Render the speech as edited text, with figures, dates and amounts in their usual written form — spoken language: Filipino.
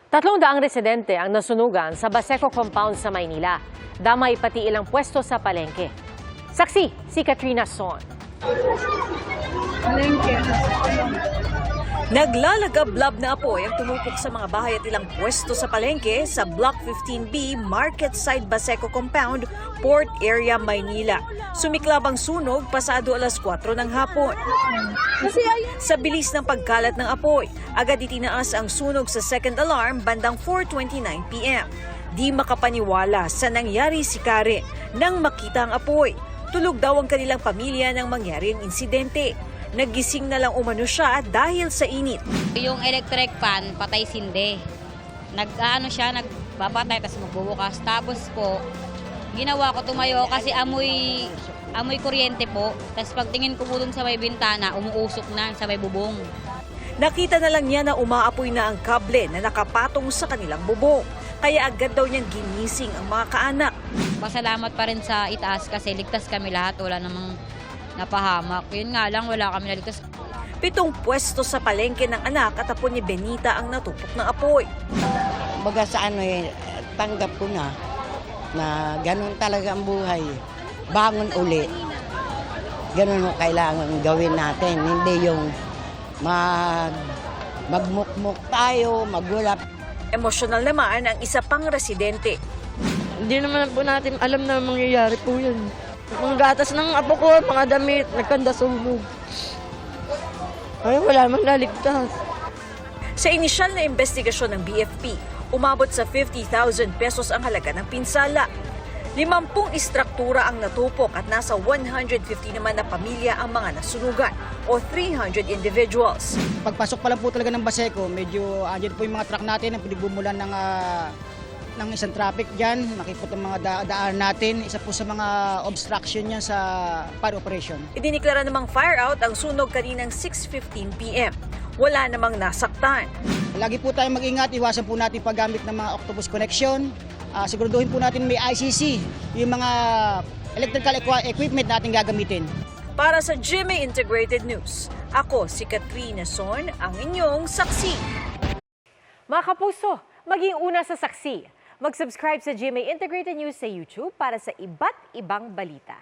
300 residente ang nasunugan sa Baseco Compound sa Maynila. Damay pati ilang pwesto sa palengke. Saksi, si Katrina Son. Naglalagablab na apoy ang tumupok sa mga bahay at ilang pwesto sa palengke sa Block 15B, Market Side Baseco Compound, Port Area, Maynila. Sumiklab ang sunog pasado alas 4 ng hapon. Sa bilis ng pagkalat ng apoy, agad itinaas ang sunog sa second alarm bandang 4:29 p.m. Di makapaniwala sa nangyari si Karen nang makita ang apoy. Tulog daw ang kanilang pamilya nang mangyari ang insidente. Naggising na lang umano siya dahil sa init. Yung electric fan, patay sinde. Nagpapatay, tapos magbubukas. Tapos po, ginawa ko tumayo kasi amoy kuryente po. Tapos pagtingin ko po dun sa may bintana, umuusok na sa may bubong. Nakita na lang niya na umaapoy na ang kable na nakapatong sa kanilang bubong. Kaya agad daw niyang ginising ang mga kaanak. Pasalamat pa rin sa itaas kasi ligtas kami lahat. Wala namang napahamak. Yun nga lang, wala kami naligtas. 7 pwesto sa palengke ng anak at apo ni Benita ang natupok ng apoy. Baga sa tanggap ko na ganun talaga ang buhay. Bangon uli. Ganun mo kailangan gawin natin. Hindi yung magmukmuk tayo, magulap. Emosyonal naman ang isa pang residente. Hindi naman po natin alam na mangyayari po yun. Mga gatas ng apo ko, mga damit, nagkanda sunog. Ay, wala man naligtas. Sa inisyal na investigasyon ng BFP, umabot sa 50,000 pesos ang halaga ng pinsala. 50 istruktura ang natupok at nasa 150 naman na pamilya ang mga nasunugan o 300 individuals. Pagpasok pa lang po talaga ng Baseco, medyo andyan po yung mga truck natin ang pinagbumulan ng isang traffic dyan. Nakipot ang mga daan natin. Isa po sa mga obstruction niya sa fire operation. Idiniklara namang fire out ang sunog kaninang 6:15 p.m. Wala namang nasaktan. Lagi po tayong mag-ingat, iwasan po natin paggamit ng mga octopus connection. Siguraduhin po natin may ICC, yung mga electrical equipment natin gagamitin. Para sa GMA Integrated News, ako si Katrina Son, ang inyong saksi. Mga kapuso, maging una sa saksi. Mag-subscribe sa GMA Integrated News sa YouTube para sa iba't ibang balita.